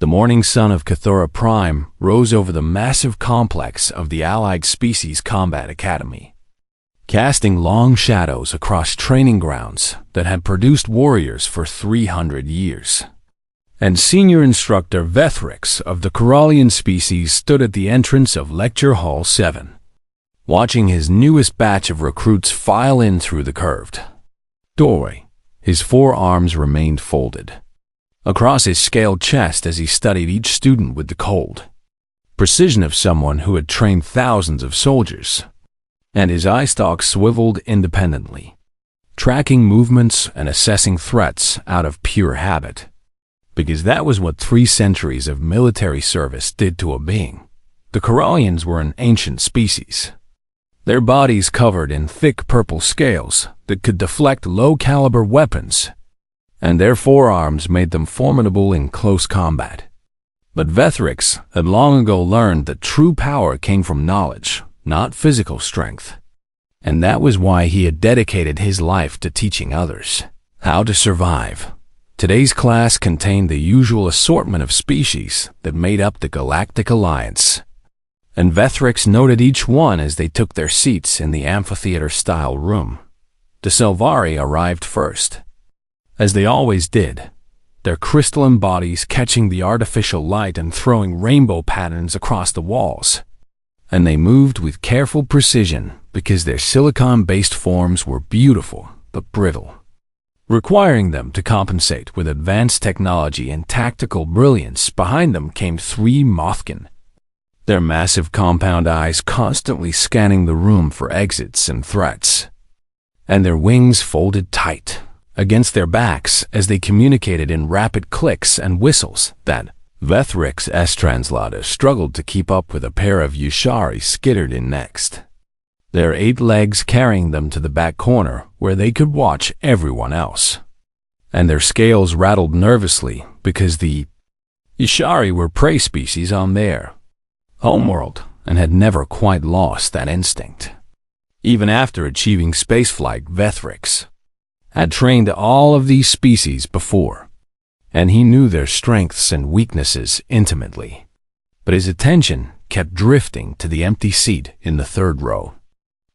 The morning sun of Cathura Prime rose over the massive complex of the Allied Species Combat Academy, casting long shadows across training grounds that had produced warriors for 300 years. And Senior Instructor Vethrix of the Corallian species stood at the entrance of Lecture Hall 7, watching his newest batch of recruits file in through the curved doorway. His forearms remained folded across his scaled chest as he studied each student with the cold precision of someone who had trained thousands of soldiers, and his eye stalks swiveled independently, tracking movements and assessing threats out of pure habit, because that was what 3 centuries of military service did to a being. The Corallians were an ancient species, their bodies covered in thick purple scales that could deflect low-caliber weapons, and their forearms made them formidable in close combat. But Vethrix had long ago learned that true power came from knowledge, not physical strength, and that was why he had dedicated his life to teaching others how to survive. Today's class contained the usual assortment of species that made up the Galactic Alliance, and Vethrix noted each one as they took their seats in the amphitheater-style room. The Selvari arrived first, as they always did, their crystalline bodies catching the artificial light and throwing rainbow patterns across the walls. And they moved with careful precision because their silicon-based forms were beautiful but brittle, requiring them to compensate with advanced technology and tactical brilliance. Behind them came 3 Mothkin, their massive compound eyes constantly scanning the room for exits and threats, and their wings folded tight against their backs as they communicated in rapid clicks and whistles that Vethrix Translator struggled to keep up with a pair of Yushari skittered in next, their 8 legs carrying them to the back corner where they could watch everyone else. And their scales rattled nervously because the Yushari were prey species on their homeworld and had never quite lost that instinct. Even after achieving spaceflight, Vethrix had trained all of these species before, and he knew their strengths and weaknesses intimately. But his attention kept drifting to the empty seat in the 3rd row,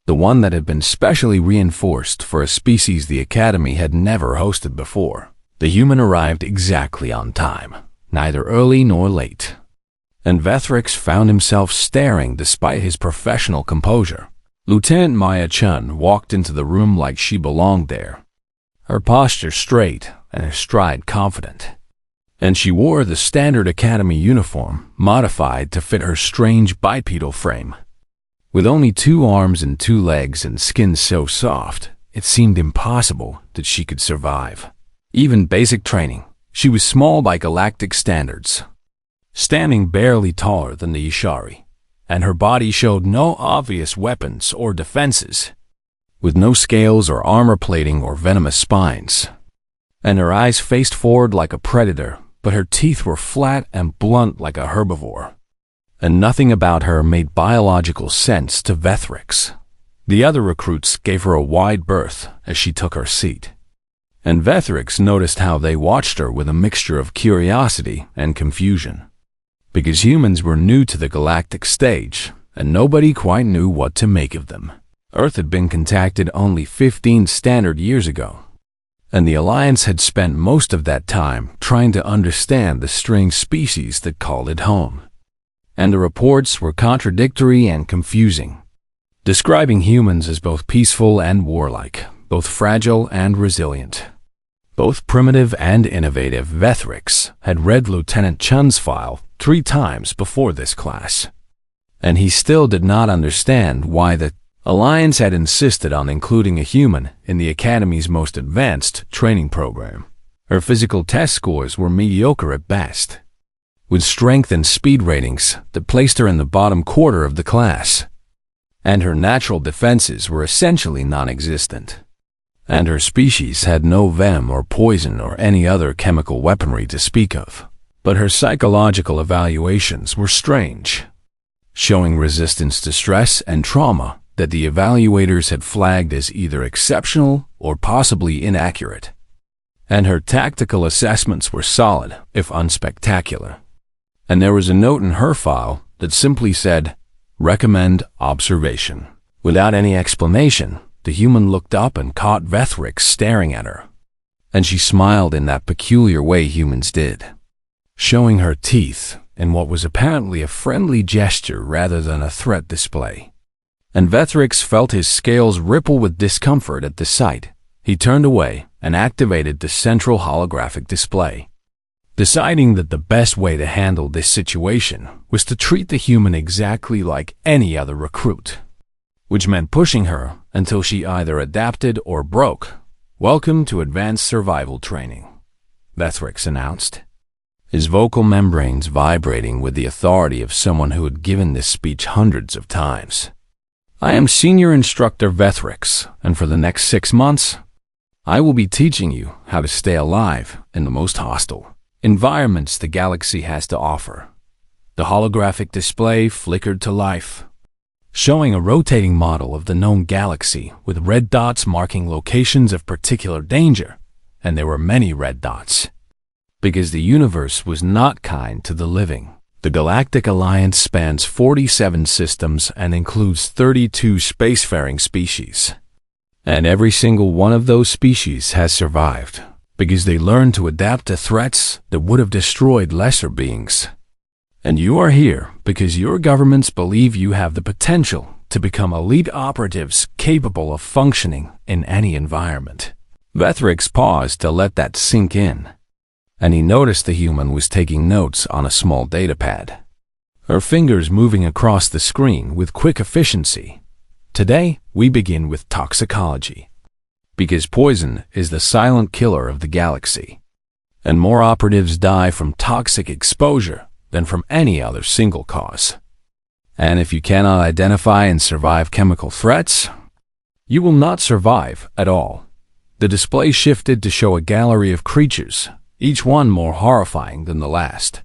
the one that had been specially reinforced for a species the Academy had never hosted before. The human arrived exactly on time, neither early nor late, and Vethrix found himself staring despite his professional composure. Lieutenant Maya Chun walked into the room like she belonged there, her posture straight and her stride confident, and she wore the standard Academy uniform modified to fit her strange bipedal frame. With only 2 arms and 2 legs and skin so soft, it seemed impossible that she could survive even basic training. She was small by galactic standards, standing barely taller than the Yushari, and her body showed no obvious weapons or defenses, with no scales or armor plating or venomous spines. And her eyes faced forward like a predator, but her teeth were flat and blunt like a herbivore. And nothing about her made biological sense to Vethrix. The other recruits gave her a wide berth as she took her seat, and Vethrix noticed how they watched her with a mixture of curiosity and confusion, because humans were new to the galactic stage, and nobody quite knew what to make of them. Earth had been contacted only 15 standard years ago, and the Alliance had spent most of that time trying to understand the strange species that called it home. And the reports were contradictory and confusing, describing humans as both peaceful and warlike, both fragile and resilient, both primitive and innovative. Vethrix had read Lieutenant Chun's file 3 times before this class, and he still did not understand why the Alliance had insisted on including a human in the Academy's most advanced training program. Her physical test scores were mediocre at best, with strength and speed ratings that placed her in the bottom quarter of the class, and her natural defenses were essentially non-existent. And her species had no venom or poison or any other chemical weaponry to speak of. But her psychological evaluations were strange, showing resistance to stress and trauma that the evaluators had flagged as either exceptional or possibly inaccurate. And her tactical assessments were solid, if unspectacular. And there was a note in her file that simply said, "Recommend observation." Without any explanation, the human looked up and caught Vethrix staring at her. And she smiled in that peculiar way humans did, showing her teeth in what was apparently a friendly gesture rather than a threat display. And Vethrix felt his scales ripple with discomfort at the sight. He turned away and activated the central holographic display, deciding that the best way to handle this situation was to treat the human exactly like any other recruit, which meant pushing her until she either adapted or broke. "Welcome to advanced survival training," Vethrix announced, his vocal membranes vibrating with the authority of someone who had given this speech hundreds of times. "I am Senior Instructor Vethrix, and for the next 6 months, I will be teaching you how to stay alive in the most hostile environments the galaxy has to offer." The holographic display flickered to life, showing a rotating model of the known galaxy with red dots marking locations of particular danger, and there were many red dots, because the universe was not kind to the living. The Galactic Alliance spans 47 systems and includes 32 spacefaring species. And every single one of those species has survived, because they learned to adapt to threats that would have destroyed lesser beings. And you are here because your governments believe you have the potential to become elite operatives capable of functioning in any environment. Vethrix paused to let that sink in, and he noticed the human was taking notes on a small datapad, her fingers moving across the screen with quick efficiency. "Today, we begin with toxicology, because poison is the silent killer of the galaxy, and more operatives die from toxic exposure than from any other single cause. And if you cannot identify and survive chemical threats, you will not survive at all." The display shifted to show a gallery of creatures, each one more horrifying than the last,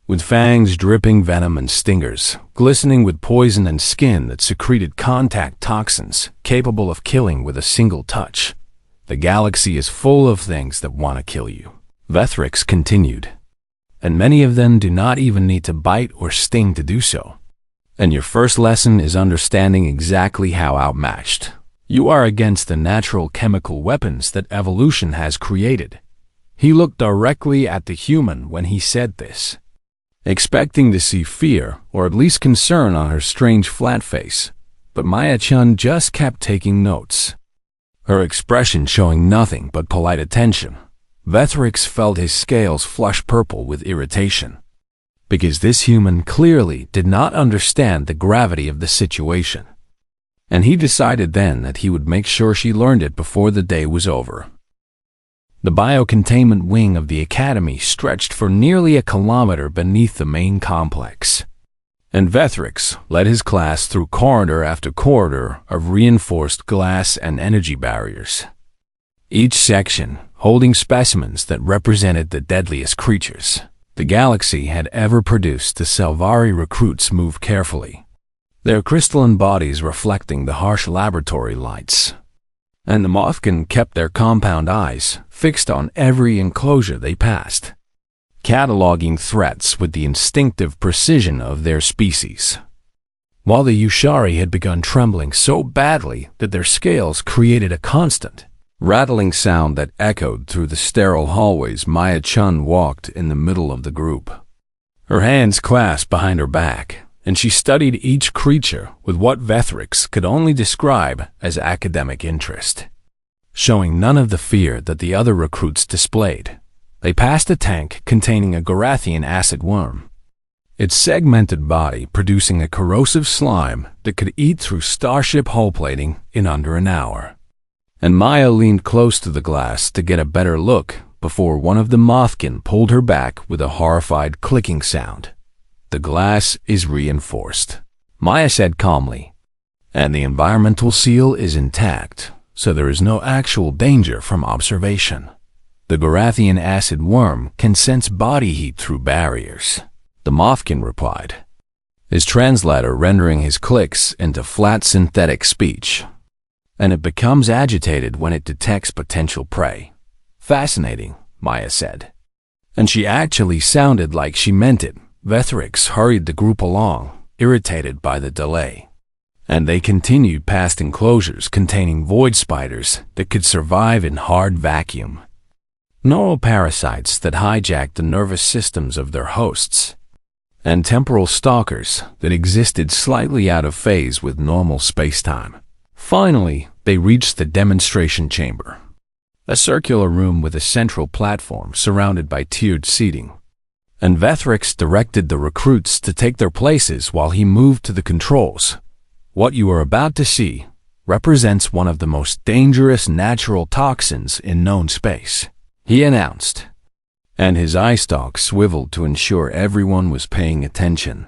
with fangs dripping venom and stingers, glistening with poison and skin that secreted contact toxins capable of killing with a single touch. "The galaxy is full of things that want to kill you," Vethrix continued, "and many of them do not even need to bite or sting to do so. And your first lesson is understanding exactly how outmatched you are against the natural chemical weapons that evolution has created." He looked directly at the human when he said this, expecting to see fear or at least concern on her strange flat face, but Maya-chan just kept taking notes, her expression showing nothing but polite attention. Vethrix felt his scales flush purple with irritation, because this human clearly did not understand the gravity of the situation, and he decided then that he would make sure she learned it before the day was over. The biocontainment wing of the academy stretched for nearly a kilometer beneath the main complex, and Vethrix led his class through corridor after corridor of reinforced glass and energy barriers, each section holding specimens that represented the deadliest creatures the galaxy had ever produced. The Salvari recruits moved carefully, their crystalline bodies reflecting the harsh laboratory lights, and the Mothkin kept their compound eyes fixed on every enclosure they passed, cataloging threats with the instinctive precision of their species, while the Yushari had begun trembling so badly that their scales created a constant, rattling sound that echoed through the sterile hallways. Maya-chan walked in the middle of the group, her hands clasped behind her back, and she studied each creature with what Vethrix could only describe as academic interest, showing none of the fear that the other recruits displayed. They passed a tank containing a Garathian acid worm, its segmented body producing a corrosive slime that could eat through starship hull plating in under an hour. And Maya leaned close to the glass to get a better look before one of the Mothkin pulled her back with a horrified clicking sound. "The glass is reinforced," Maya said calmly, "and the environmental seal is intact, so there is no actual danger from observation. The Garathian acid worm can sense body heat through barriers," the Mothkin replied, his translator rendering his clicks into flat synthetic speech. "And it becomes agitated when it detects potential prey." "Fascinating," Maya said. And she actually sounded like she meant it. Vethrix hurried the group along, irritated by the delay. And they continued past enclosures containing void spiders that could survive in hard vacuum. Neuroparasites that hijacked the nervous systems of their hosts, and temporal stalkers that existed slightly out of phase with normal space-time. Finally, they reached the demonstration chamber, a circular room with a central platform surrounded by tiered seating. And Vethrix directed the recruits to take their places while he moved to the controls. What you are about to see represents one of the most dangerous natural toxins in known space, he announced, and his eye stalk swiveled to ensure everyone was paying attention.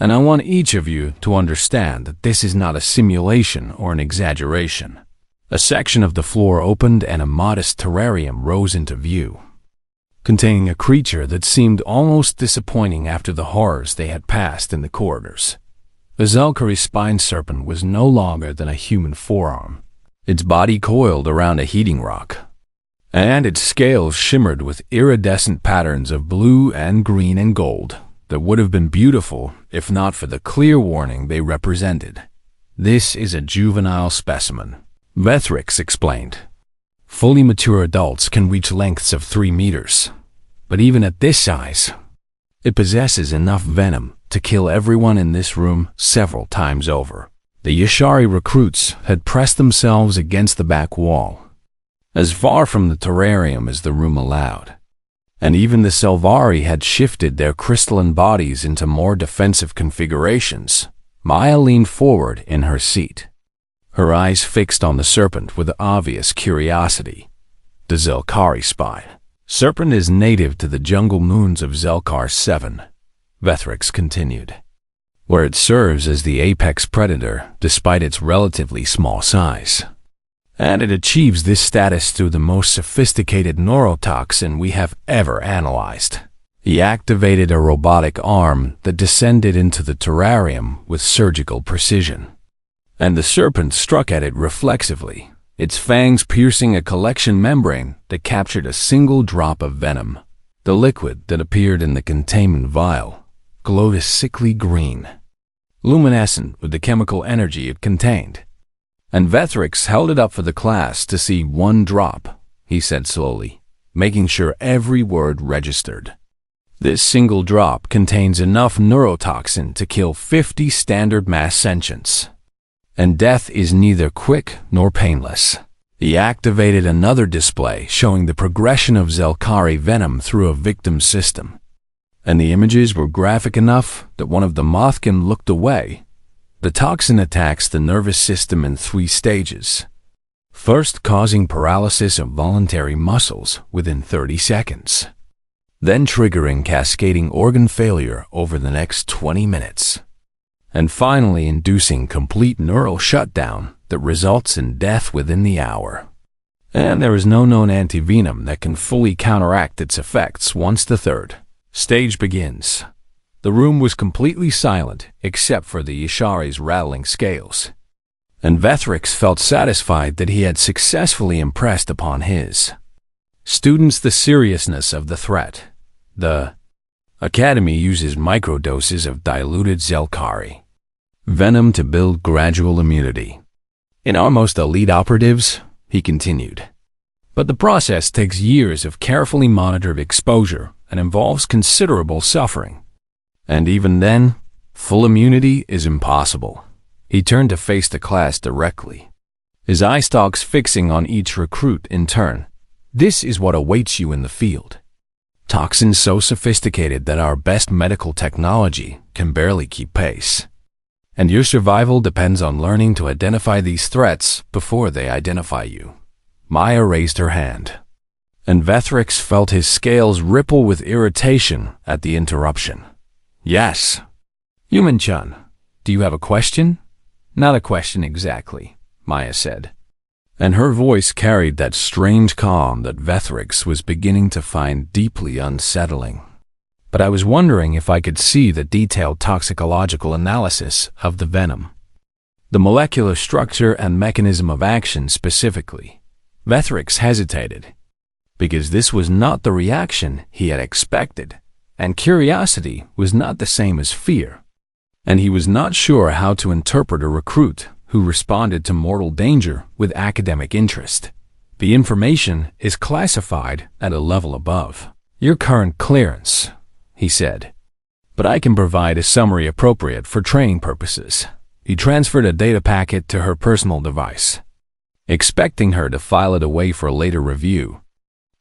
And I want each of you to understand that this is not a simulation or an exaggeration. A section of the floor opened and a modest terrarium rose into view, containing a creature that seemed almost disappointing after the horrors they had passed in the corridors. The Zelkari spine serpent was no longer than a human forearm, its body coiled around a heating rock, and its scales shimmered with iridescent patterns of blue and green and gold that would have been beautiful if not for the clear warning they represented. This is a juvenile specimen, Vethrix explained. Fully mature adults can reach lengths of 3 meters, but even at this size, it possesses enough venom to kill everyone in this room several times over. The Yashari recruits had pressed themselves against the back wall, as far from the terrarium as the room allowed, and even the Selvari had shifted their crystalline bodies into more defensive configurations. Maya leaned forward in her seat, her eyes fixed on the serpent with obvious curiosity. The Zelkari spine serpent is native to the jungle moons of Zelkar 7, Vethrix continued, where it serves as the apex predator despite its relatively small size. And it achieves this status through the most sophisticated neurotoxin we have ever analyzed. He activated a robotic arm that descended into the terrarium with surgical precision, and the serpent struck at it reflexively, its fangs piercing a collection membrane that captured a single drop of venom. The liquid that appeared in the containment vial glowed a sickly green, luminescent with the chemical energy it contained. And Vethrix held it up for the class to see. 1 drop, he said slowly, making sure every word registered. This single drop contains enough neurotoxin to kill 50 standard mass sentients. And death is neither quick nor painless. He activated another display showing the progression of Zelkari venom through a victim's system, and the images were graphic enough that one of the Mothkin looked away. The toxin attacks the nervous system in 3 stages, first causing paralysis of voluntary muscles within 30 seconds, then triggering cascading organ failure over the next 20 minutes, and finally inducing complete neural shutdown that results in death within the hour. And there is no known antivenom that can fully counteract its effects once the 3rd stage begins. The room was completely silent except for the Yashari's rattling scales, and Vethrix felt satisfied that he had successfully impressed upon his students the seriousness of the threat. The Academy uses microdoses of diluted Zelkari venom to build gradual immunity in our most elite operatives, he continued. But the process takes years of carefully monitored exposure and involves considerable suffering. And even then, full immunity is impossible. He turned to face the class directly, his eye stalks fixing on each recruit in turn. This is what awaits you in the field. Toxins so sophisticated that our best medical technology can barely keep pace. And your survival depends on learning to identify these threats before they identify you. Maya raised her hand, and Vethrix felt his scales ripple with irritation at the interruption. Yes. Human-chan, do you have a question? Not a question exactly, Maya said, and her voice carried that strange calm that Vethrix was beginning to find deeply unsettling. But I was wondering if I could see the detailed toxicological analysis of the venom, the molecular structure and mechanism of action specifically. Vethrix hesitated, because this was not the reaction he had expected. and curiosity was not the same as fear. And he was not sure how to interpret a recruit who responded to mortal danger with academic interest. The information is classified at a level above your current clearance, he said. But I can provide a summary appropriate for training purposes. He transferred a data packet to her personal device, expecting her to file it away for later review.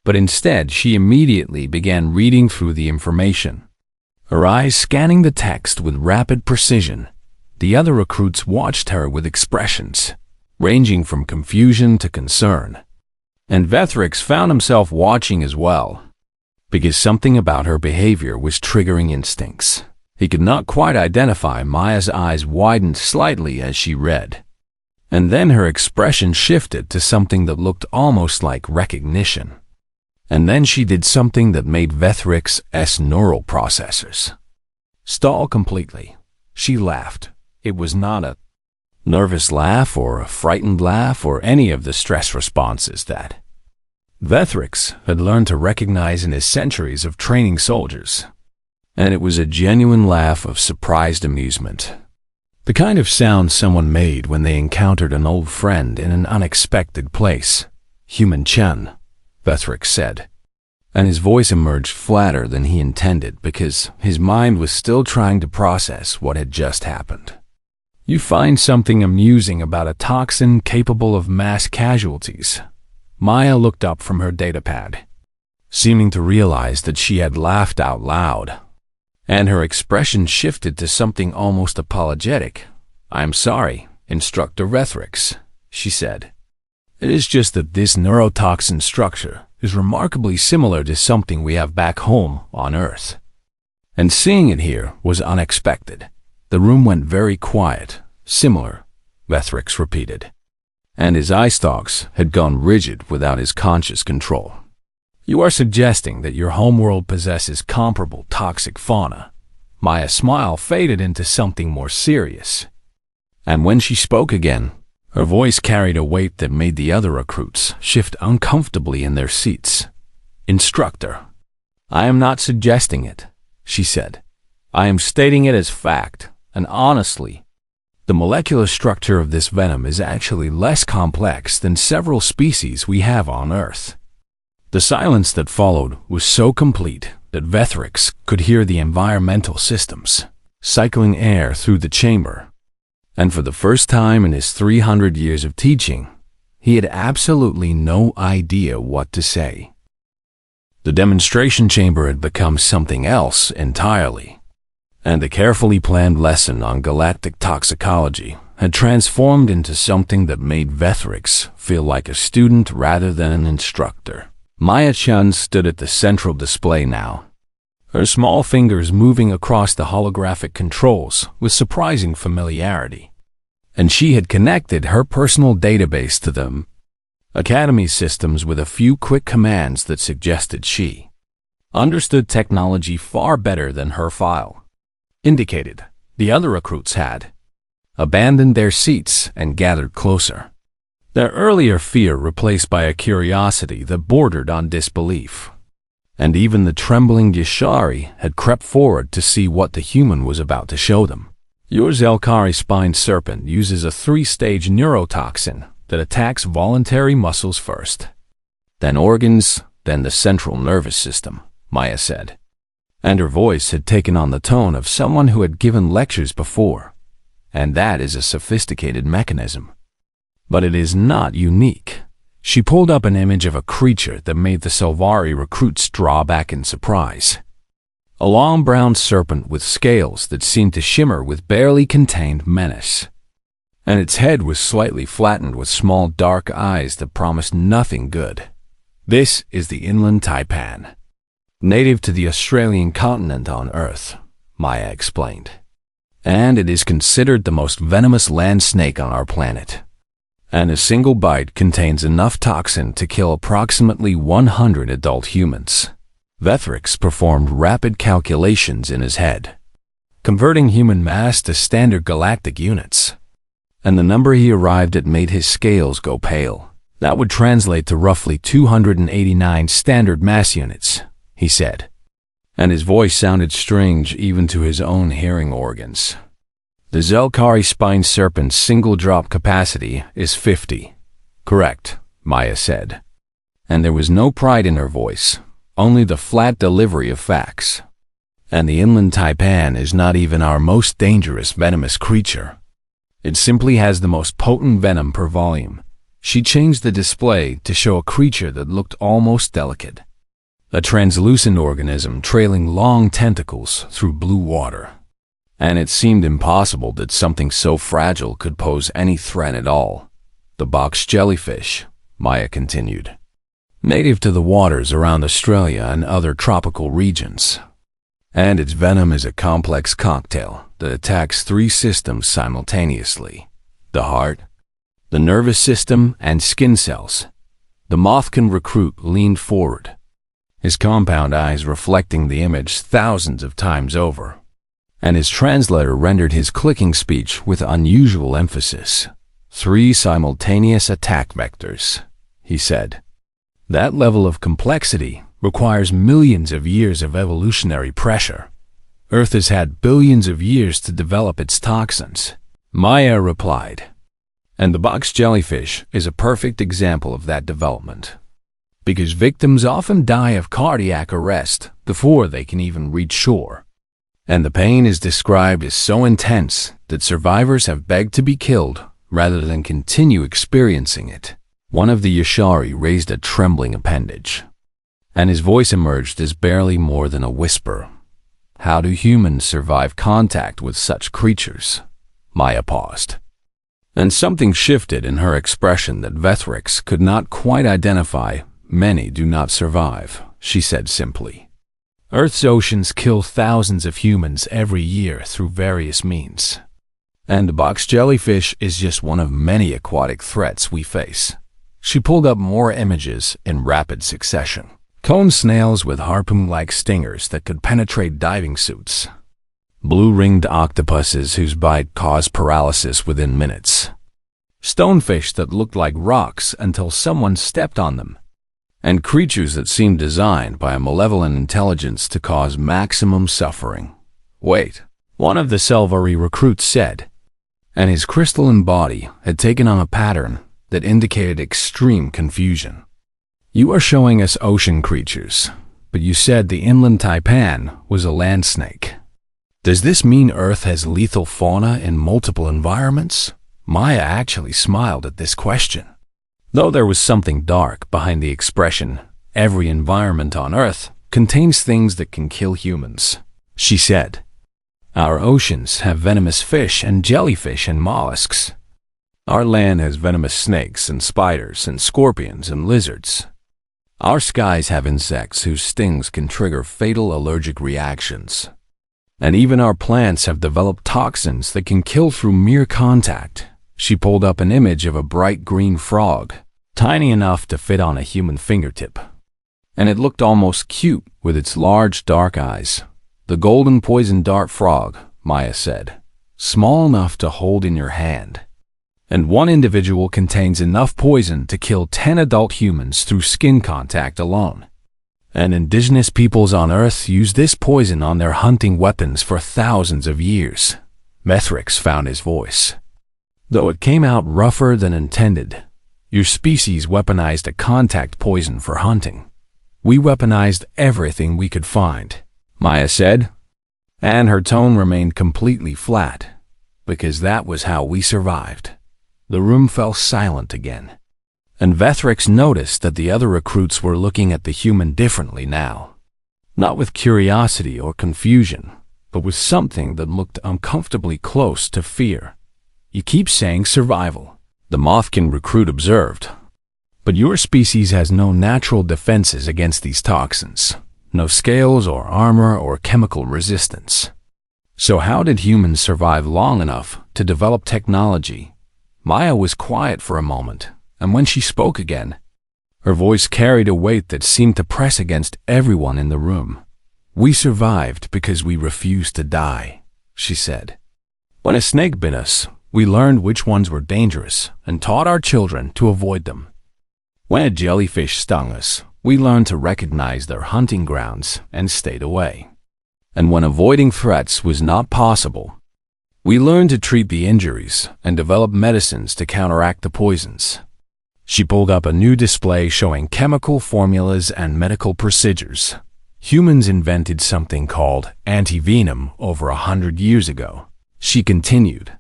But instead, she immediately began reading through the information, her eyes scanning the text with rapid precision. The other recruits watched her with expressions ranging from confusion to concern. And Vethrix found himself watching as well, because something about her behavior was triggering instincts. He could not quite identify. Maya's eyes widened slightly as she read, and then her expression shifted to something that looked almost like recognition. And then she did something that made Vethrix's neural processors stall completely. She laughed. It was not a nervous laugh or a frightened laugh or any of the stress responses that Vethrix had learned to recognize in his centuries of training soldiers. And it was a genuine laugh of surprised amusement. The kind of sound someone made when they encountered an old friend in an unexpected place. Human Chen, Vethrix said, and his voice emerged flatter than he intended because his mind was still trying to process what had just happened. You find something amusing about a toxin capable of mass casualties. Maya looked up from her datapad, seeming to realize that she had laughed out loud, and her expression shifted to something almost apologetic. I'm sorry, Instructor Vethrix, she said. It is just that this neurotoxin structure is remarkably similar to something we have back home on Earth. And seeing it here was unexpected. The room went very quiet. Similar, Vethrix repeated. And his eye stalks had gone rigid without his conscious control. You are suggesting that your homeworld possesses comparable toxic fauna. Maya's smile faded into something more serious. And when she spoke again, her voice carried a weight that made the other recruits shift uncomfortably in their seats. Instructor, I am not suggesting it, she said. I am stating it as fact, and honestly, the molecular structure of this venom is actually less complex than several species we have on Earth. The silence that followed was so complete that Vethrix could hear the environmental systems cycling air through the chamber. And for the first time in his 300 years of teaching, he had absolutely no idea what to say. The demonstration chamber had become something else entirely, and the carefully planned lesson on galactic toxicology had transformed into something that made Vethrix feel like a student rather than an instructor. Maya Chun stood at the central display now, her small fingers moving across the holographic controls with surprising familiarity. And she had connected her personal database to them Academy systems with a few quick commands that suggested she understood technology far better than her file indicated. The other recruits had abandoned their seats and gathered closer, their earlier fear replaced by a curiosity that bordered on disbelief. And even the trembling Yashari had crept forward to see what the human was about to show them. Your Zelkari spine serpent uses a 3-stage neurotoxin that attacks voluntary muscles first, then organs, then the central nervous system, Maya said. And her voice had taken on the tone of someone who had given lectures before. And that is a sophisticated mechanism. But it is not unique. She pulled up an image of a creature that made the Selvari recruits draw back in surprise. A long brown serpent with scales that seemed to shimmer with barely contained menace. And its head was slightly flattened with small dark eyes that promised nothing good. This is the inland taipan, native to the Australian continent on Earth, Maya explained. And it is considered the most venomous land snake on our planet. And a single bite contains enough toxin to kill approximately 100 adult humans. Vethrix performed rapid calculations in his head, converting human mass to standard galactic units. And the number he arrived at made his scales go pale. That would translate to roughly 289 standard mass units, he said. And his voice sounded strange even to his own hearing organs. The Zelkari spine serpent's single drop capacity is 50. Correct, Maya said. And there was no pride in her voice, only the flat delivery of facts. And the inland taipan is not even our most dangerous venomous creature. It simply has the most potent venom per volume. She changed the display to show a creature that looked almost delicate. A translucent organism trailing long tentacles through blue water. And it seemed impossible that something so fragile could pose any threat at all. The box jellyfish, Maya continued. Native to the waters around Australia and other tropical regions. And its venom is a complex cocktail that attacks 3 systems simultaneously. The heart, the nervous system, and skin cells. The Mothkin recruit leaned forward, his compound eyes reflecting the image thousands of times over. And his translator rendered his clicking speech with unusual emphasis. 3 simultaneous attack vectors, he said. That level of complexity requires millions of years of evolutionary pressure. Earth has had billions of years to develop its toxins, Maya replied. And the box jellyfish is a perfect example of that development. Because victims often die of cardiac arrest before they can even reach shore. And the pain is described as so intense that survivors have begged to be killed rather than continue experiencing it. One of the Yashari raised a trembling appendage, and his voice emerged as barely more than a whisper. How do humans survive contact with such creatures? Maya paused. And something shifted in her expression that Vethrix could not quite identify. Many do not survive, she said simply. Earth's oceans kill thousands of humans every year through various means. And the box jellyfish is just one of many aquatic threats we face. She pulled up more images in rapid succession. Cone snails with harpoon-like stingers that could penetrate diving suits. Blue-ringed octopuses whose bite caused paralysis within minutes. Stonefish that looked like rocks until someone stepped on them. And creatures that seemed designed by a malevolent intelligence to cause maximum suffering. Wait, one of the Selvari recruits said, and his crystalline body had taken on a pattern that indicated extreme confusion. You are showing us ocean creatures, but you said the inland taipan was a land snake. Does this mean Earth has lethal fauna in multiple environments? Maya actually smiled at this question. Though there was something dark behind the expression, every environment on Earth contains things that can kill humans, she said. Our oceans have venomous fish and jellyfish and mollusks. Our land has venomous snakes and spiders and scorpions and lizards. Our skies have insects whose stings can trigger fatal allergic reactions. And even our plants have developed toxins that can kill through mere contact. She pulled up an image of a bright green frog, tiny enough to fit on a human fingertip. And it looked almost cute with its large dark eyes. The golden poison dart frog, Maya said, small enough to hold in your hand. And one individual contains enough poison to kill 10 adult humans through skin contact alone. And indigenous peoples on Earth use this poison on their hunting weapons for thousands of years. Vethrix found his voice. Though it came out rougher than intended, your species weaponized a contact poison for hunting. We weaponized everything we could find, Maya said, and her tone remained completely flat, because that was how we survived. The room fell silent again, and Vethrix noticed that the other recruits were looking at the human differently now. Not with curiosity or confusion, but with something that looked uncomfortably close to fear. You keep saying survival, the Mothkin recruit observed. But your species has no natural defenses against these toxins. No scales or armor or chemical resistance. So how did humans survive long enough to develop technology? Maya was quiet for a moment, and when she spoke again, her voice carried a weight that seemed to press against everyone in the room. We survived because we refused to die, she said. When a snake bit us, we learned which ones were dangerous and taught our children to avoid them. When a jellyfish stung us, We learned to recognize their hunting grounds and stayed away. And when avoiding threats was not possible, we learned to treat the injuries and develop medicines to counteract the poisons. She pulled up a new display showing chemical formulas and medical procedures. Humans invented something called anti-venom over 100 years ago. She continued.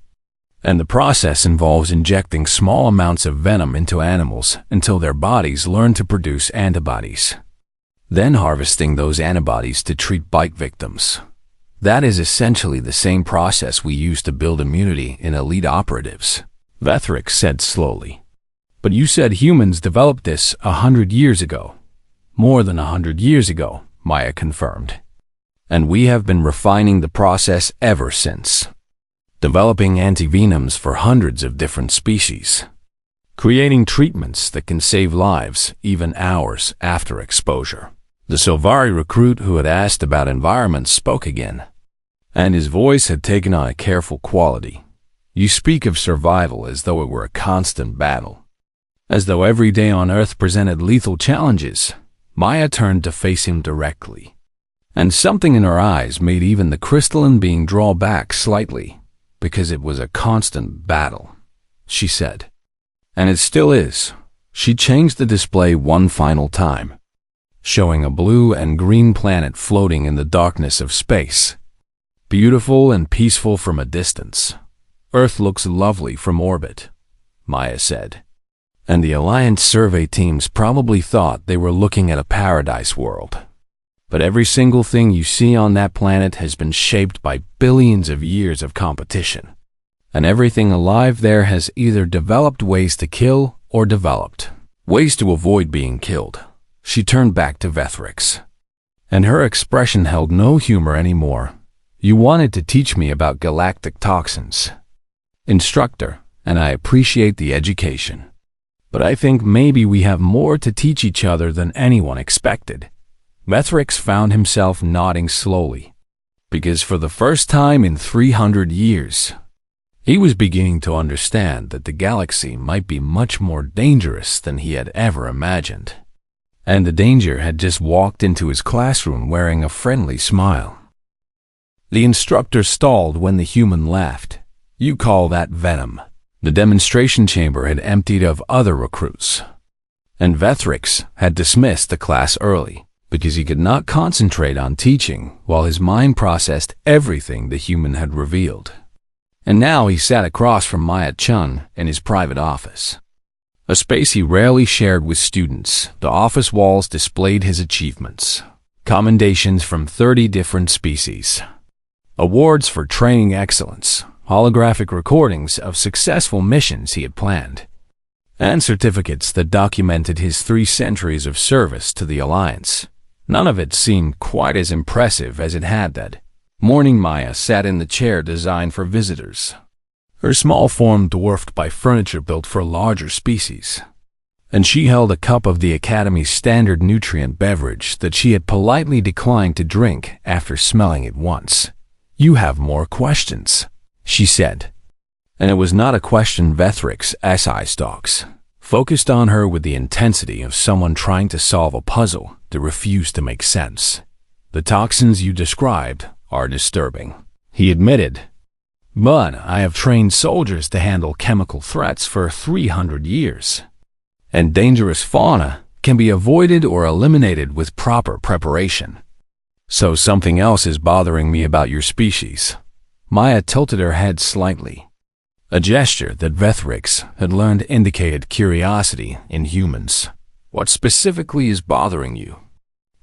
And the process involves injecting small amounts of venom into animals until their bodies learn to produce antibodies. Then harvesting those antibodies to treat bite victims. That is essentially the same process we use to build immunity in elite operatives, Vethrix said slowly. But you said humans developed this 100 years ago. More than 100 years ago, Maya confirmed. And we have been refining the process ever since. Developing antivenoms for hundreds of different species. Creating treatments that can save lives even hours after exposure. The Silvari recruit who had asked about environment spoke again. And his voice had taken on a careful quality. You speak of survival as though it were a constant battle. As though every day on Earth presented lethal challenges. Maya turned to face him directly. And something in her eyes made even the crystalline being draw back slightly. Because it was a constant battle, she said. And it still is. She changed the display one final time, showing a blue and green planet floating in the darkness of space. Beautiful and peaceful from a distance. Earth looks lovely from orbit, Maya said. And the Alliance survey teams probably thought they were looking at a paradise world. But every single thing you see on that planet has been shaped by billions of years of competition. And everything alive there has either developed ways to kill or developed ways to avoid being killed. She turned back to Vethrix. And her expression held no humor anymore. You wanted to teach me about galactic toxins, Instructor, and I appreciate the education. But I think maybe we have more to teach each other than anyone expected. Vethrix found himself nodding slowly, because for the first time in 300 years, he was beginning to understand that the galaxy might be much more dangerous than he had ever imagined. And the danger had just walked into his classroom wearing a friendly smile. The instructor stalled when the human laughed. You call that Venom. The demonstration chamber had emptied of other recruits, and Vethrix had dismissed the class early. Because he could not concentrate on teaching while his mind processed everything the human had revealed. And now he sat across from Maya Chun in his private office. A space he rarely shared with students, the office walls displayed his achievements. Commendations from 30 different species. Awards for training excellence, holographic recordings of successful missions he had planned. And certificates that documented his 3 centuries of service to the Alliance. None of it seemed quite as impressive as it had that morning. Maya sat in the chair designed for visitors, her small form dwarfed by furniture built for larger species. And she held a cup of the Academy's standard nutrient beverage that she had politely declined to drink after smelling it once. You have more questions, she said. And it was not a question Vethrix SI stalks. Focused on her with the intensity of someone trying to solve a puzzle that refused to make sense. The toxins you described are disturbing, he admitted. But I have trained soldiers to handle chemical threats for 300 years. And dangerous fauna can be avoided or eliminated with proper preparation. So something else is bothering me about your species. Maya tilted her head slightly. A gesture that Vethrix had learned indicated curiosity in humans. What specifically is bothering you?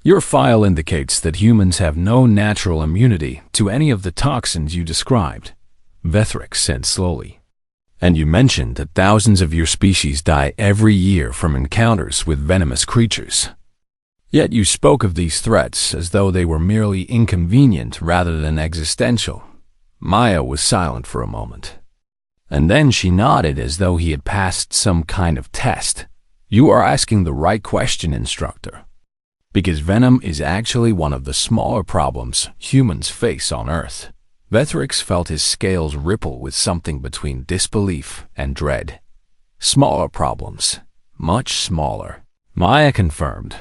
Your file indicates that humans have no natural immunity to any of the toxins you described, Vethrix said slowly. And you mentioned that thousands of your species die every year from encounters with venomous creatures. Yet you spoke of these threats as though they were merely inconvenient rather than existential. Maya was silent for a moment. And then she nodded as though he had passed some kind of test. You are asking the right question, Instructor. Because venom is actually one of the smaller problems humans face on Earth. Vethrix felt his scales ripple with something between disbelief and dread. Smaller problems. Much smaller. Maya confirmed.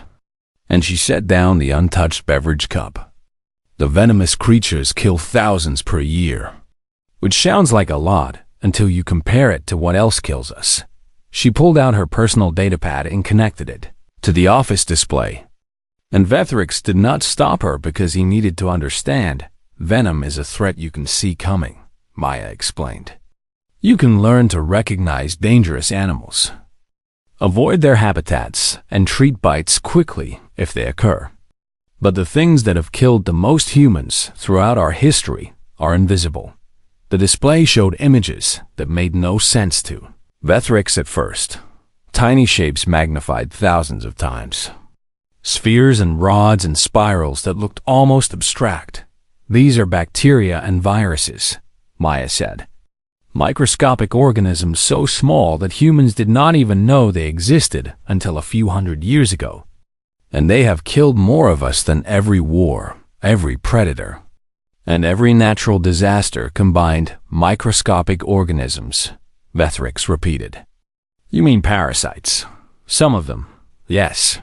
And she set down the untouched beverage cup. The venomous creatures kill thousands per year, which sounds like a lot until you compare it to what else kills us. She pulled out her personal datapad and connected it to the office display. And Vethrix did not stop her because he needed to understand. Venom is a threat you can see coming, Maya explained. You can learn to recognize dangerous animals, avoid their habitats, and treat bites quickly if they occur. But the things that have killed the most humans throughout our history are invisible. The display showed images that made no sense to Vethrix at first. Tiny shapes magnified thousands of times. Spheres and rods and spirals that looked almost abstract. These are bacteria and viruses, Maya said. Microscopic organisms so small that humans did not even know they existed until a few hundred years ago. And they have killed more of us than every war, every predator, and every natural disaster combined. Microscopic organisms, Vethrix repeated. You mean parasites? Some of them, yes.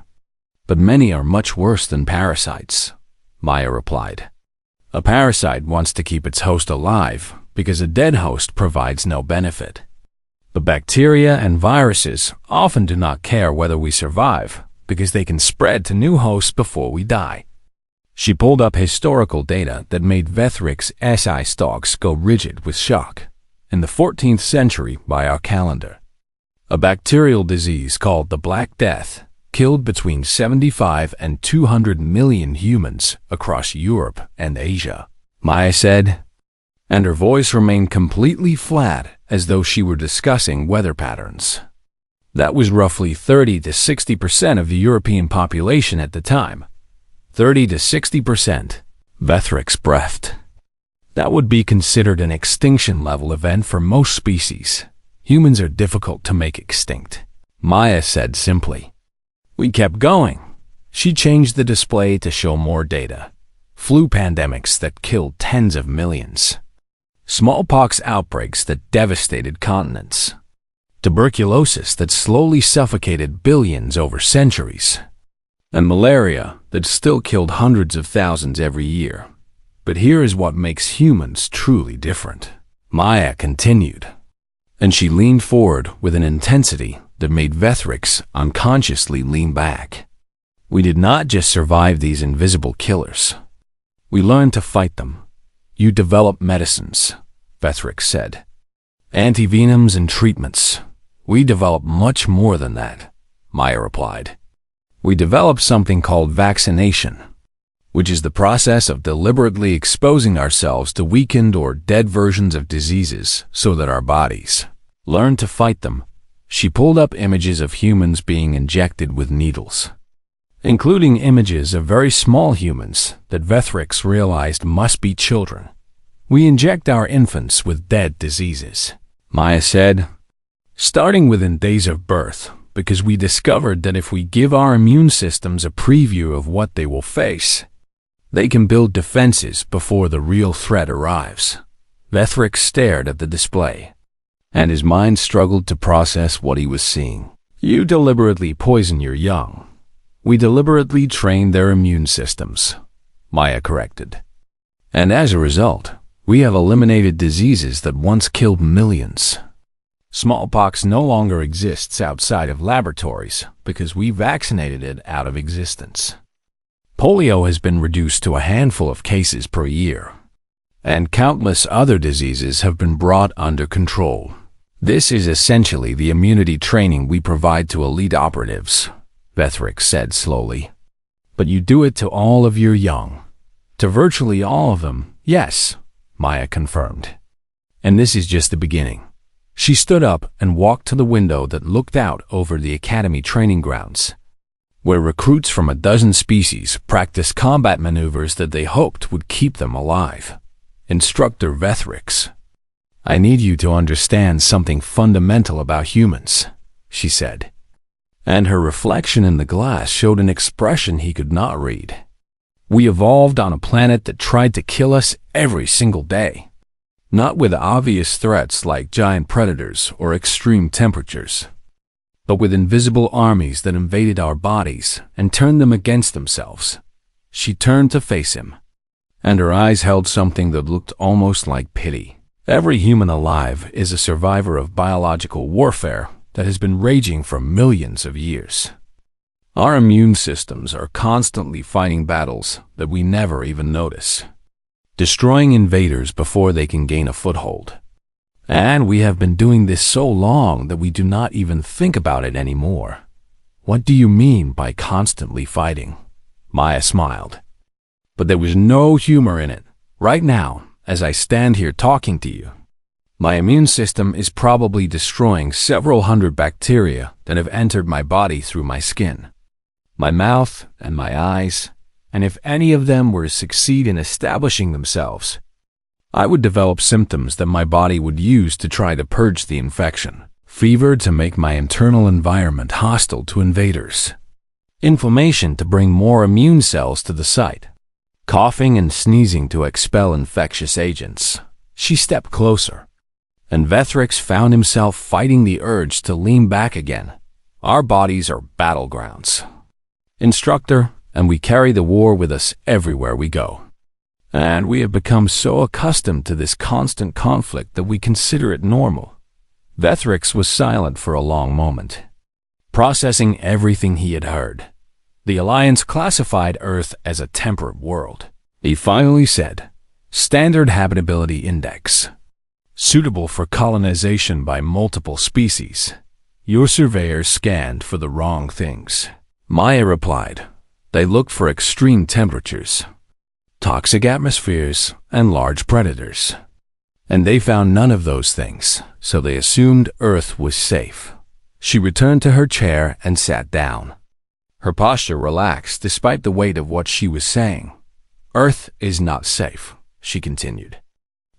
But many are much worse than parasites, Maya replied. A parasite wants to keep its host alive because a dead host provides no benefit. But bacteria and viruses often do not care whether we survive because they can spread to new hosts before we die. She pulled up historical data that made Vethrix's SI stalks go rigid with shock. In the 14th century by our calendar, a bacterial disease called the Black Death killed between 75 and 200 million humans across Europe and Asia, Maya said, and her voice remained completely flat as though she were discussing weather patterns. That was roughly 30 to 60% of the European population at the time. 30 to 60%, Vethrix breathed. That would be considered an extinction-level event for most species. Humans are difficult to make extinct, Maya said simply. We kept going. She changed the display to show more data. Flu pandemics that killed tens of millions. Smallpox outbreaks that devastated continents. Tuberculosis that slowly suffocated billions over centuries. And malaria that still killed hundreds of thousands every year. But here is what makes humans truly different, Maya continued. And she leaned forward with an intensity that made Vethrix unconsciously lean back. We did not just survive these invisible killers. We learned to fight them. You develop medicines, Vethrix said. Antivenoms and treatments. We develop much more than that, Maya replied. We develop something called vaccination, which is the process of deliberately exposing ourselves to weakened or dead versions of diseases so that our bodies learn to fight them. She pulled up images of humans being injected with needles, including images of very small humans that Vethrix realized must be children. We inject our infants with dead diseases, Maya said, starting within days of birth, because we discovered that if we give our immune systems a preview of what they will face, they can build defenses before the real threat arrives. Vethrix stared at the display, and his mind struggled to process what he was seeing. You deliberately poison your young. We deliberately train their immune systems, Maya corrected. And as a result, we have eliminated diseases that once killed millions. Smallpox no longer exists outside of laboratories because we vaccinated it out of existence. Polio has been reduced to a handful of cases per year, and countless other diseases have been brought under control. This is essentially the immunity training we provide to elite operatives, Vethrix said slowly. But you do it to all of your young. To virtually all of them, yes, Maya confirmed. And this is just the beginning. She stood up and walked to the window that looked out over the academy training grounds, where recruits from a dozen species practiced combat maneuvers that they hoped would keep them alive. Instructor Vethrix, I need you to understand something fundamental about humans, she said. And her reflection in the glass showed an expression he could not read. We evolved on a planet that tried to kill us every single day. Not with obvious threats like giant predators or extreme temperatures, but with invisible armies that invaded our bodies and turned them against themselves. She turned to face him, and her eyes held something that looked almost like pity. Every human alive is a survivor of biological warfare that has been raging for millions of years. Our immune systems are constantly fighting battles that we never even notice, destroying invaders before they can gain a foothold. And we have been doing this so long that we do not even think about it anymore. What do you mean by constantly fighting? Maya smiled. But there was no humor in it. Right now, as I stand here talking to you, my immune system is probably destroying several hundred bacteria that have entered my body through my skin, my mouth, and my eyes, and if any of them were to succeed in establishing themselves, I would develop symptoms that my body would use to try to purge the infection. Fever to make my internal environment hostile to invaders. Inflammation to bring more immune cells to the site. Coughing and sneezing to expel infectious agents. She stepped closer, and Vethrix found himself fighting the urge to lean back again. Our bodies are battlegrounds, Instructor, and we carry the war with us everywhere we go. And we have become so accustomed to this constant conflict that we consider it normal. Vethrix was silent for a long moment, processing everything he had heard. The Alliance classified Earth as a temperate world. He finally said, Standard Habitability Index. Suitable for colonization by multiple species. Your surveyors scanned for the wrong things. Maya replied, They looked for extreme temperatures, toxic atmospheres, and large predators. And they found none of those things, so they assumed Earth was safe. She returned to her chair and sat down. Her posture relaxed despite the weight of what she was saying. Earth is not safe, she continued.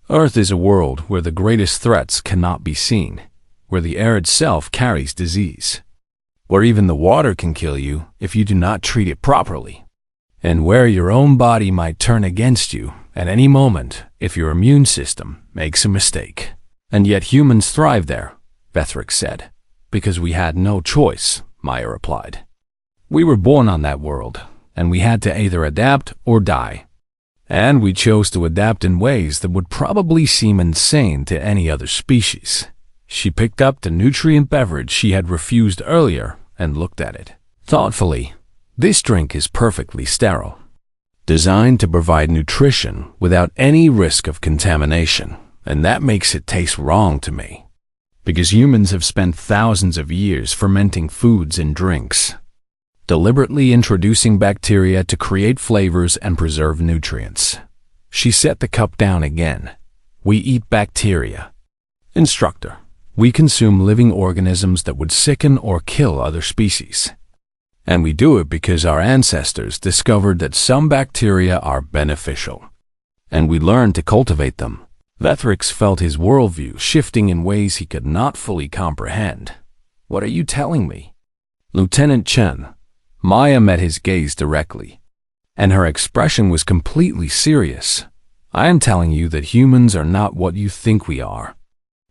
Earth is a world where the greatest threats cannot be seen, where the air itself carries disease, where even the water can kill you if you do not treat it properly, and where your own body might turn against you at any moment if your immune system makes a mistake. And yet humans thrive there, Vethrix said. Because we had no choice, Maya replied. We were born on that world, and we had to either adapt or die. And we chose to adapt in ways that would probably seem insane to any other species. She picked up the nutrient beverage she had refused earlier and looked at it thoughtfully. This drink is perfectly sterile, designed to provide nutrition without any risk of contamination, and that makes it taste wrong to me. Because humans have spent thousands of years fermenting foods and drinks, deliberately introducing bacteria to create flavors and preserve nutrients. She set the cup down again. We eat bacteria. Instructor, we consume living organisms that would sicken or kill other species. And we do it because our ancestors discovered that some bacteria are beneficial, and we learned to cultivate them. Vethrix felt his worldview shifting in ways he could not fully comprehend. What are you telling me? Lieutenant Chen. Maya met his gaze directly, and her expression was completely serious. I am telling you that humans are not what you think we are.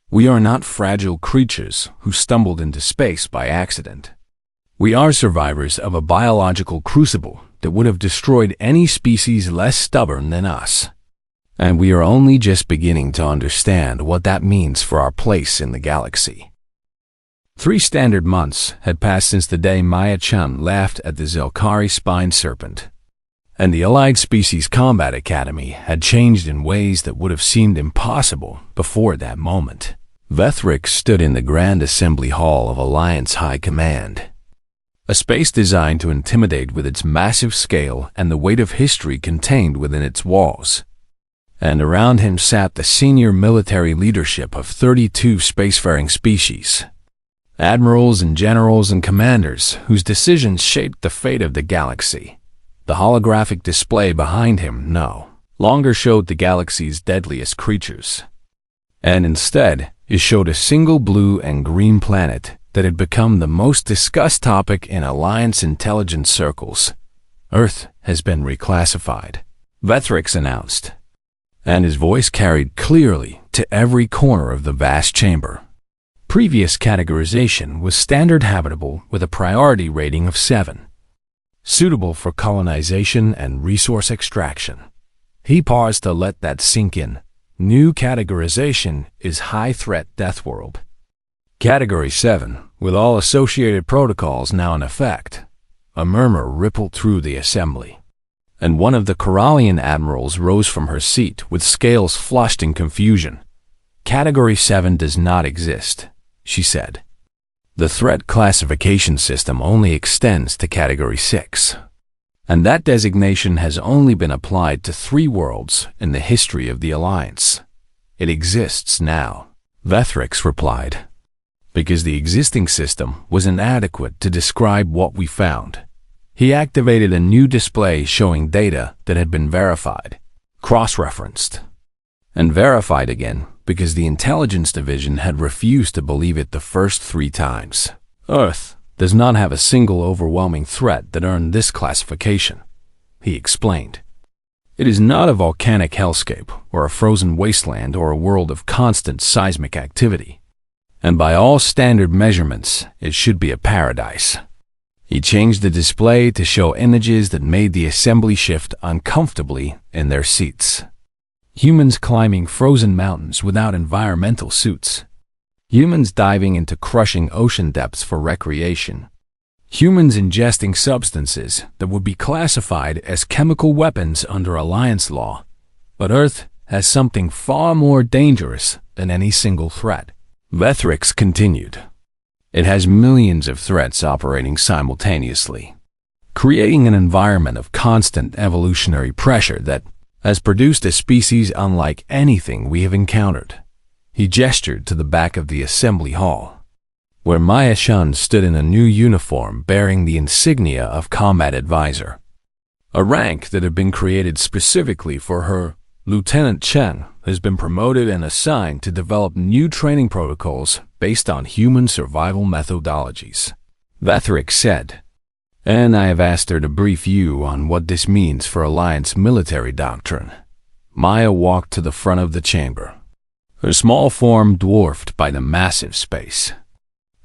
We are not fragile creatures who stumbled into space by accident. We are survivors of a biological crucible that would have destroyed any species less stubborn than us. And we are only just beginning to understand what that means for our place in the galaxy. 3 standard months had passed since the day Maya Chun laughed at the Zelkari spine serpent, and the Allied Species Combat Academy had changed in ways that would have seemed impossible before that moment. Vethrix stood in the Grand Assembly Hall of Alliance High Command, a space designed to intimidate with its massive scale and the weight of history contained within its walls. And around him sat the senior military leadership of 32 spacefaring species. Admirals and generals and commanders whose decisions shaped the fate of the galaxy. The holographic display behind him no longer showed the galaxy's deadliest creatures, and instead it showed a single blue and green planet that had become the most discussed topic in Alliance intelligence circles. Earth has been reclassified, Vethrix announced, and his voice carried clearly to every corner of the vast chamber. previous categorization was standard habitable with a priority rating of 7, suitable for colonization and resource extraction. He paused to let that sink in. New categorization is high-threat death world. Category 7, with all associated protocols now in effect. A murmur rippled through the assembly, and one of the Corallian admirals rose from her seat with scales flushed in confusion. Category 7 does not exist, she said. The threat classification system only extends to Category 6, and that designation has only been applied to 3 worlds in the history of the Alliance. It exists now, Vethrix replied, because the existing system was inadequate to describe what we found. He activated a new display showing data that had been verified, cross-referenced, and verified again because the intelligence division had refused to believe it the first 3 times. Earth does not have a single overwhelming threat that earned this classification, he explained. It is not a volcanic hellscape or a frozen wasteland or a world of constant seismic activity. And by all standard measurements, it should be a paradise. He changed the display to show images that made the assembly shift uncomfortably in their seats. Humans climbing frozen mountains without environmental suits. Humans diving into crushing ocean depths for recreation. Humans ingesting substances that would be classified as chemical weapons under Alliance law. But Earth has something far more dangerous than any single threat. Vethrix continued. It has millions of threats operating simultaneously, creating an environment of constant evolutionary pressure that has produced a species unlike anything we have encountered. He gestured to the back of the assembly hall, where Maya Shun stood in a new uniform bearing the insignia of Combat Advisor, a rank that had been created specifically for her. Lieutenant Chen has been promoted and assigned to develop new training protocols based on human survival methodologies, Vethrix said. And I have asked her to brief you on what this means for Alliance military doctrine. Maya walked to the front of the chamber, her small form dwarfed by the massive space.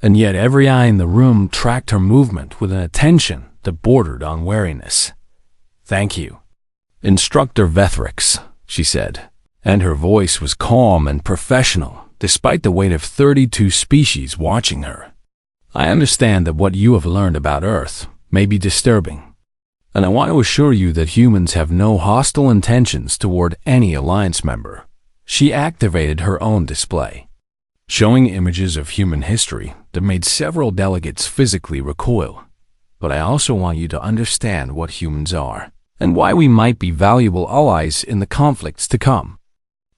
And yet every eye in the room tracked her movement with an attention that bordered on wariness. Thank you, Instructor Vethrix, she said, and her voice was calm and professional, despite the weight of 32 species watching her. I understand that what you have learned about Earth may be disturbing, and I want to assure you that humans have no hostile intentions toward any Alliance member. She activated her own display, showing images of human history that made several delegates physically recoil. But I also want you to understand what humans are, and why we might be valuable allies in the conflicts to come.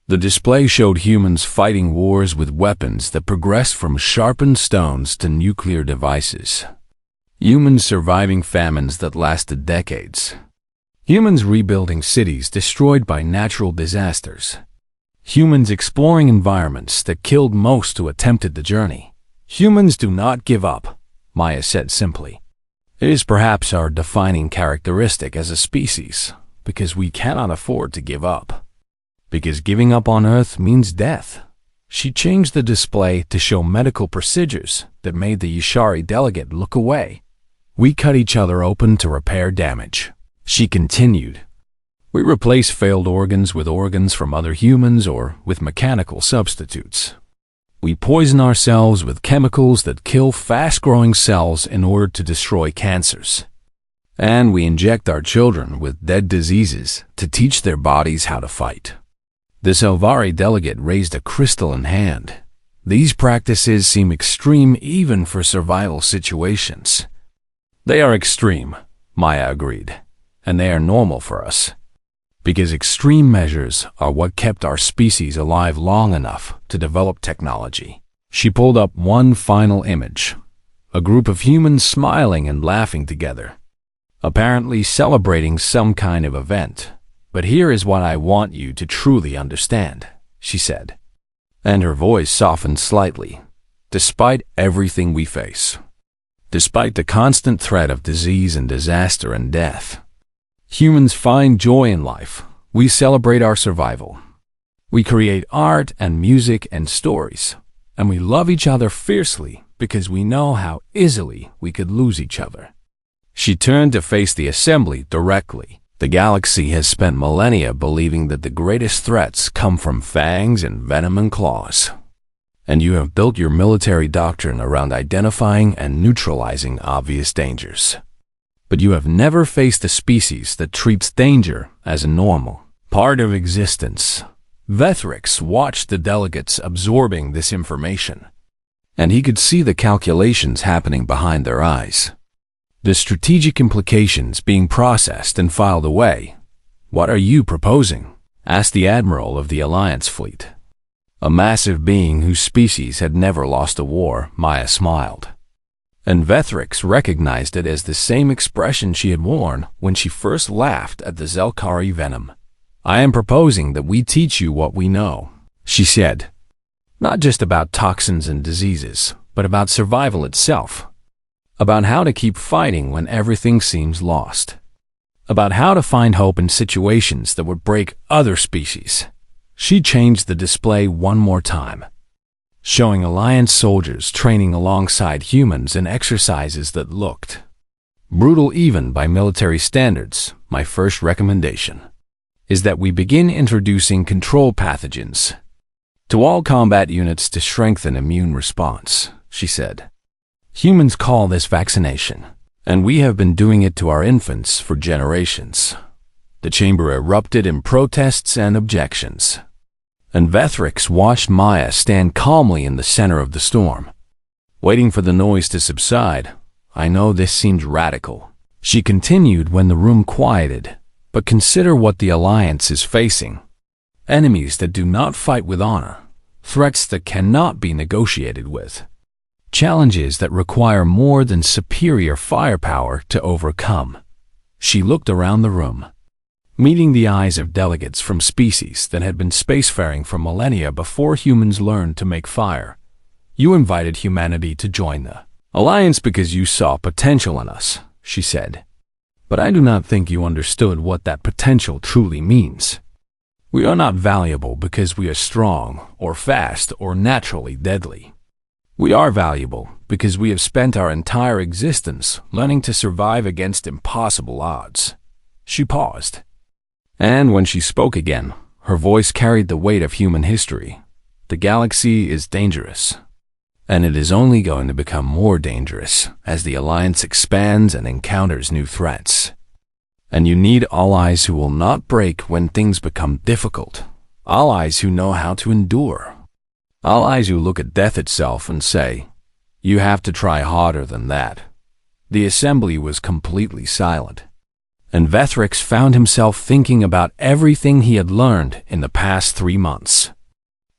The display showed humans fighting wars with weapons that progressed from sharpened stones to nuclear devices. Humans surviving famines that lasted decades. Humans rebuilding cities destroyed by natural disasters. Humans exploring environments that killed most who attempted the journey. Humans do not give up, Maya said simply. It is perhaps our defining characteristic as a species, because we cannot afford to give up. Because giving up on Earth means death. She changed the display to show medical procedures that made the Yashari delegate look away. We cut each other open to repair damage, she continued. We replace failed organs with organs from other humans or with mechanical substitutes. We poison ourselves with chemicals that kill fast-growing cells in order to destroy cancers. And we inject our children with dead diseases to teach their bodies how to fight. The Selvari delegate raised a crystalline hand. These practices seem extreme even for survival situations. They are extreme, Maya agreed, and they are normal for us. Because extreme measures are what kept our species alive long enough to develop technology. She pulled up one final image, a group of humans smiling and laughing together, apparently celebrating some kind of event. But here is what I want you to truly understand, she said, and her voice softened slightly. Despite everything we face, despite the constant threat of disease and disaster and death, humans find joy in life. We celebrate our survival. We create art and music and stories. And we love each other fiercely because we know how easily we could lose each other. She turned to face the assembly directly. The galaxy has spent millennia believing that the greatest threats come from fangs and venom and claws. And you have built your military doctrine around identifying and neutralizing obvious dangers. But you have never faced a species that treats danger as a normal part of existence. Vethrix watched the delegates absorbing this information, and he could see the calculations happening behind their eyes. The strategic implications being processed and filed away. "What are you proposing?" asked the admiral of the Alliance fleet. A massive being whose species had never lost a war, Maya smiled. And Vethrix recognized it as the same expression she had worn when she first laughed at the Zelkari Venom. "I am proposing that we teach you what we know," she said. "Not just about toxins and diseases, but about survival itself. About how to keep fighting when everything seems lost. About how to find hope in situations that would break other species." She changed the display one more time, showing Alliance soldiers training alongside humans in exercises that looked brutal even by military standards. "My first recommendation is that we begin introducing control pathogens to all combat units to strengthen immune response," she said. "Humans call this vaccination, and we have been doing it to our infants for generations." The chamber erupted in protests and objections, and Vethrix watched Maya stand calmly in the center of the storm, waiting for the noise to subside. "I know this seems radical," she continued when the room quieted, "but consider what the Alliance is facing. Enemies that do not fight with honor, threats that cannot be negotiated with, challenges that require more than superior firepower to overcome." She looked around the room, meeting the eyes of delegates from species that had been spacefaring for millennia before humans learned to make fire. "You invited humanity to join the Alliance because you saw potential in us," she said. "But I do not think you understood what that potential truly means. We are not valuable because we are strong or fast or naturally deadly. We are valuable because we have spent our entire existence learning to survive against impossible odds." She paused, and when she spoke again, her voice carried the weight of human history. "The galaxy is dangerous, and it is only going to become more dangerous as the Alliance expands and encounters new threats. And you need allies who will not break when things become difficult, allies who know how to endure, allies who look at death itself and say, 'You have to try harder than that.'" The assembly was completely silent, and Vethrix found himself thinking about everything he had learned in the past 3 months.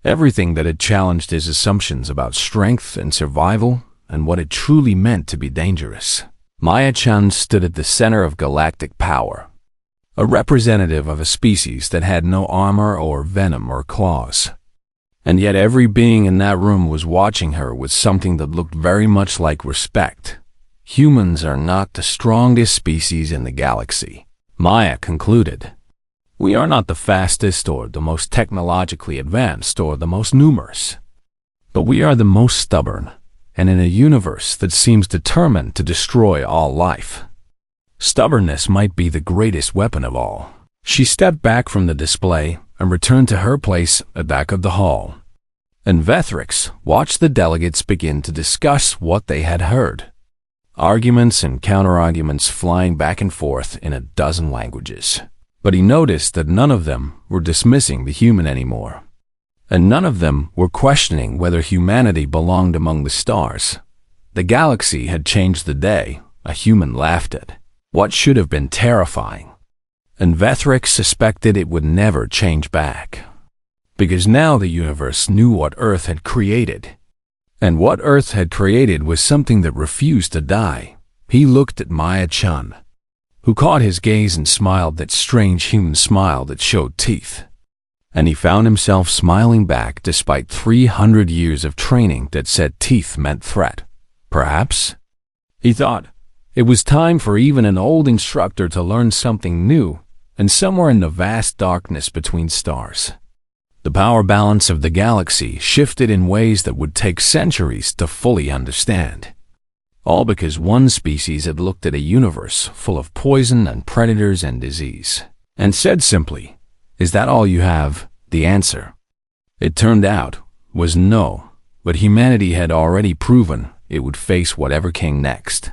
Everything that had challenged his assumptions about strength and survival and what it truly meant to be dangerous. Maya-chan stood at the center of galactic power, a representative of a species that had no armor or venom or claws. And yet every being in that room was watching her with something that looked very much like respect. "Humans are not the strongest species in the galaxy," Maya concluded. "We are not the fastest or the most technologically advanced or the most numerous. But we are the most stubborn, and in a universe that seems determined to destroy all life, stubbornness might be the greatest weapon of all." She stepped back from the display and returned to her place at the back of the hall. And Vethrix watched the delegates begin to discuss what they had heard. Arguments and counter-arguments flying back and forth in a dozen languages. But he noticed that none of them were dismissing the human anymore. And none of them were questioning whether humanity belonged among the stars. The galaxy had changed the day a human laughed at, what should have been terrifying. And Vethrix suspected it would never change back. Because now the universe knew what Earth had created. And what Earth had created was something that refused to die. He looked at Maya-chan, who caught his gaze and smiled that strange human smile that showed teeth. And he found himself smiling back despite 300 years of training that said teeth meant threat. Perhaps, he thought, it was time for even an old instructor to learn something new, and somewhere in the vast darkness between stars, The power balance of the galaxy shifted in ways that would take centuries to fully understand. All because one species had looked at a universe full of poison and predators and disease, and said simply, "Is that all you have?" The answer, it turned out, was no, but humanity had already proven it would face whatever came next.